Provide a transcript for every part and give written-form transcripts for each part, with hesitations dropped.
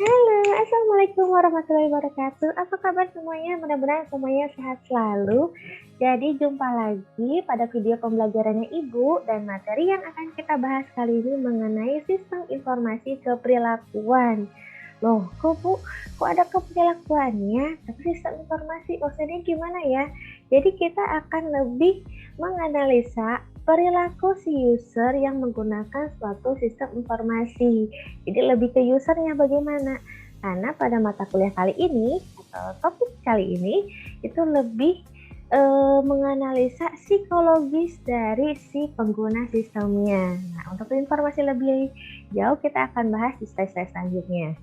Halo, Assalamualaikum warahmatullahi wabarakatuh. Apa kabar semuanya? Mudah-mudahan semuanya sehat selalu. Jadi jumpa lagi pada video pembelajarannya Ibu dan materi yang akan kita bahas kali ini mengenai sistem informasi keperilakuan. Loh, kok ada keperilakuannya? Tapi sistem informasi maksudnya gimana ya? Jadi kita akan lebih menganalisa perilaku si user yang menggunakan suatu sistem informasi. Jadi lebih ke usernya bagaimana. Karena pada mata kuliah kali ini atau topik kali ini itu lebih menganalisa psikologis dari si pengguna sistemnya. Nah, untuk informasi lebih jauh kita akan bahas di slide-slide selanjutnya.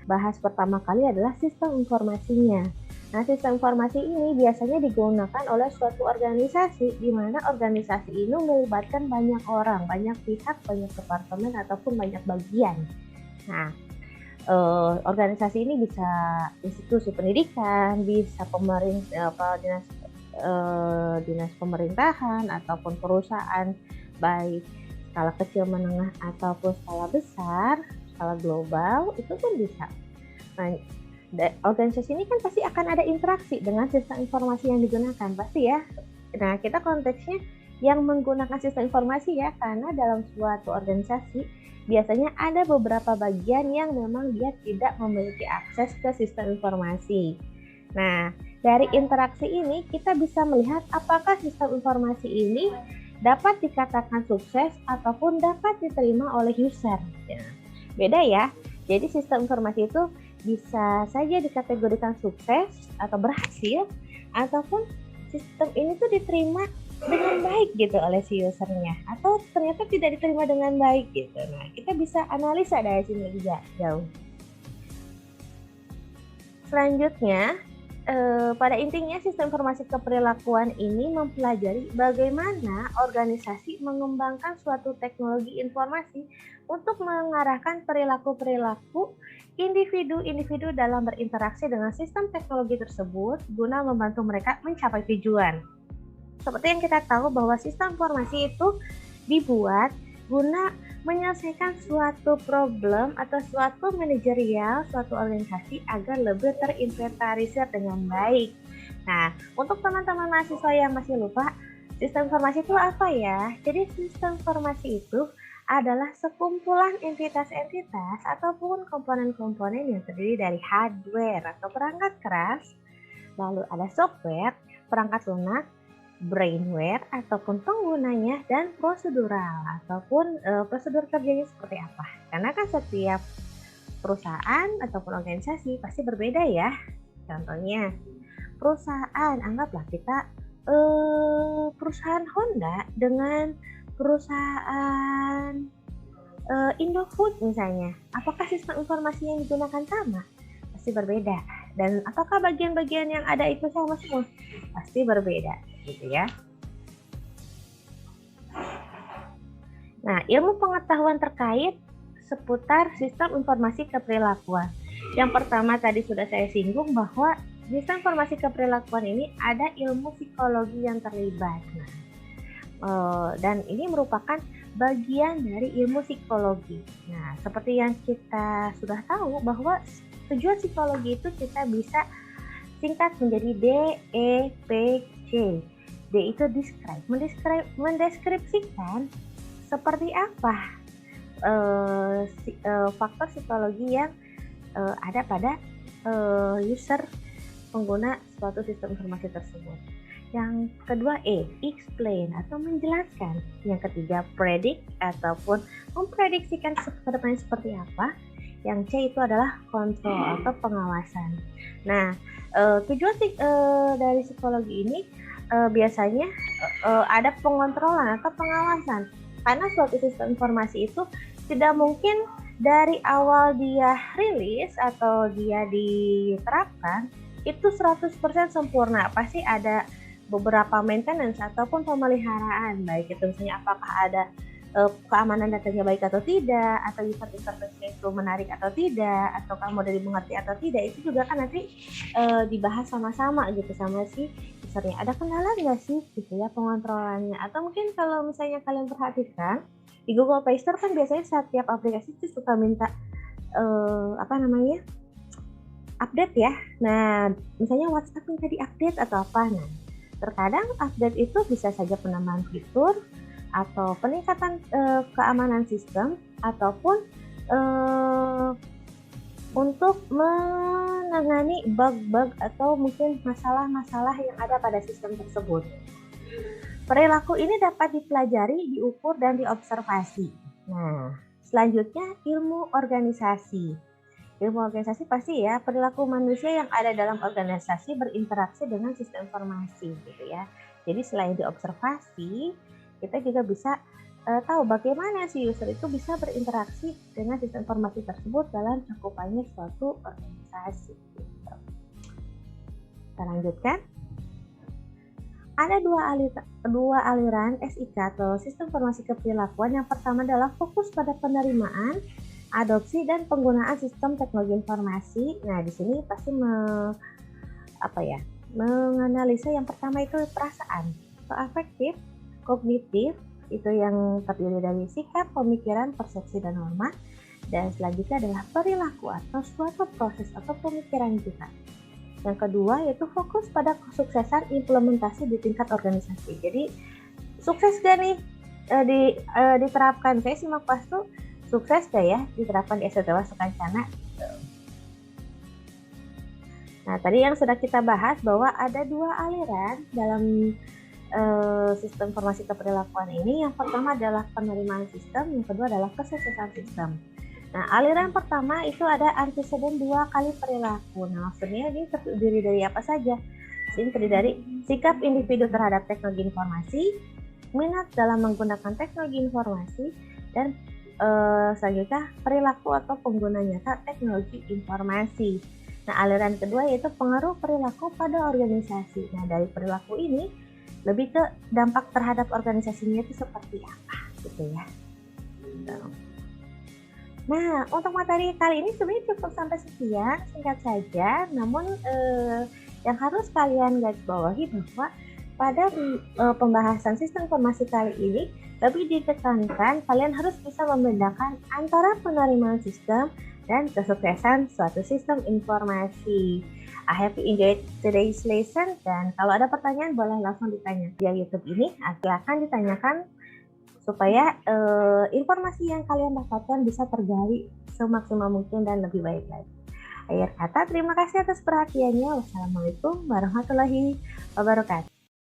Bahas pertama kali adalah sistem informasinya. Nah, sistem informasi ini biasanya digunakan oleh suatu organisasi, di mana organisasi ini melibatkan banyak orang, banyak pihak, banyak departemen, ataupun banyak bagian. Nah, organisasi ini bisa institusi pendidikan, bisa dinas pemerintahan, ataupun perusahaan, baik skala kecil, menengah, ataupun skala besar, skala global, itu pun bisa. Nah, organisasi ini kan pasti akan ada interaksi dengan sistem informasi yang digunakan, pasti ya. Nah, kita konteksnya yang menggunakan sistem informasi ya, karena dalam suatu organisasi biasanya ada beberapa bagian yang memang dia tidak memiliki akses ke sistem informasi. Nah, dari interaksi ini kita bisa melihat apakah sistem informasi ini dapat dikatakan sukses ataupun dapat diterima oleh user. Ya, beda ya. Jadi sistem informasi itu bisa saja dikategorikan sukses atau berhasil, ataupun sistem ini tuh diterima dengan baik gitu oleh si usernya, atau ternyata tidak diterima dengan baik gitu. Nah, kita bisa analisa dari sini juga jauh. Selanjutnya, pada intinya sistem informasi keperilakuan ini mempelajari bagaimana organisasi mengembangkan suatu teknologi informasi untuk mengarahkan perilaku-perilaku individu-individu dalam berinteraksi dengan sistem teknologi tersebut guna membantu mereka mencapai tujuan. Seperti yang kita tahu bahwa sistem informasi itu dibuat guna menyelesaikan suatu problem atau suatu manajerial, suatu organisasi agar lebih terinventarisir dengan baik. Nah, untuk teman-teman mahasiswa yang masih lupa, sistem informasi itu apa ya? Jadi sistem informasi itu adalah sekumpulan entitas-entitas ataupun komponen-komponen yang terdiri dari hardware atau perangkat keras, lalu ada software, perangkat lunak, brainware ataupun penggunanya, dan prosedural ataupun prosedur kerjanya seperti apa. Karena kan setiap perusahaan ataupun organisasi pasti berbeda ya. Contohnya perusahaan, anggaplah kita perusahaan Honda dengan perusahaan Indofood misalnya. Apakah sistem informasi yang digunakan sama? Pasti berbeda. Dan apakah bagian-bagian yang ada itu sama semua? Pasti berbeda, gitu ya. Nah, ilmu pengetahuan terkait seputar sistem informasi keperilakuan. Yang pertama tadi sudah saya singgung bahwa sistem informasi keperilakuan ini ada ilmu psikologi yang terlibat. Nah, dan ini merupakan bagian dari ilmu psikologi. Nah, seperti yang kita sudah tahu bahwa tujuan psikologi itu kita bisa singkat menjadi DEPC. D itu mendeskripsikan seperti apa faktor psikologi yang ada pada user pengguna suatu sistem informasi tersebut. Yang kedua explain atau menjelaskan. Yang ketiga predict ataupun memprediksikan kedepannya seperti apa. Yang C itu adalah kontrol atau pengawasan. Nah, tujuan dari psikologi ini biasanya ada pengontrolan atau pengawasan. Karena suatu sistem informasi itu tidak mungkin dari awal dia rilis atau dia diterapkan itu 100% sempurna. Pasti ada beberapa maintenance ataupun pemeliharaan, baik itu misalnya apakah ada keamanan datanya baik atau tidak, atau user interface-nya itu menarik atau tidak, atau kamu dari mengerti atau tidak, itu juga kan nanti dibahas sama-sama gitu sama si usernya. Ada kendala nggak sih gitu ya pengontrolannya? Atau mungkin kalau misalnya kalian perhatikan di Google Play Store kan biasanya setiap aplikasi itu suka minta apa namanya, update ya. Nah, misalnya WhatsApp minta di-update atau apa. Nah, terkadang update itu bisa saja penambahan fitur atau peningkatan keamanan sistem ataupun eh, untuk menangani bug-bug atau mungkin masalah-masalah yang ada pada sistem tersebut. Perilaku ini dapat dipelajari, diukur, dan diobservasi. Nah, selanjutnya ilmu organisasi. Ilmu organisasi pasti ya, perilaku manusia yang ada dalam organisasi berinteraksi dengan sistem informasi gitu ya. Jadi selain diobservasi, kita juga bisa tahu bagaimana si user itu bisa berinteraksi dengan sistem informasi tersebut dalam cakupannya suatu organisasi. Gitu. Kita lanjutkan. Ada dua aliran SIK atau sistem informasi keperilakuan. Yang pertama adalah fokus pada penerimaan, adopsi, dan penggunaan sistem teknologi informasi. Nah, di sini pasti menganalisa yang pertama itu perasaan, atau afektif, kognitif, itu yang terdiri dari sikap, pemikiran, persepsi, dan norma. Dan selanjutnya adalah perilaku atau suatu proses atau pemikiran kita. Yang kedua yaitu fokus pada kesuksesan implementasi di tingkat organisasi. Jadi sukses gak nih diterapkan? Saya simak pas tuh sukses gak ya diterapkan di SDTW Sukancana? Nah, tadi yang sudah kita bahas bahwa ada dua aliran dalam sistem informasi keperilakuan ini. Yang pertama adalah penerimaan sistem, yang kedua adalah kesuksesan sistem. Nah, aliran pertama itu ada anteseden 2 kali perilaku. Nah, maksudnya ini terdiri dari apa saja? Ini terdiri dari sikap individu terhadap teknologi informasi, minat dalam menggunakan teknologi informasi, dan selanjutnya perilaku atau pengguna nyata teknologi informasi. Nah, aliran kedua yaitu pengaruh perilaku pada organisasi. Nah, dari perilaku ini lebih ke dampak terhadap organisasinya itu seperti apa gitu ya. Nah, untuk materi kali ini sebenarnya cukup sampai sekian, singkat saja. Namun yang harus kalian garis bawahi bahwa pada pembahasan sistem informasi kali ini lebih ditekankan kalian harus bisa membedakan antara penerimaan sistem dan kesuksesan suatu sistem informasi. I hope you enjoyed today's lesson, dan kalau ada pertanyaan boleh langsung ditanya via YouTube ini. Silakan ditanyakan supaya informasi yang kalian dapatkan bisa tergali semaksimal mungkin dan lebih baik lagi. Akhir kata, terima kasih atas perhatiannya. Wassalamualaikum warahmatullahi wabarakatuh.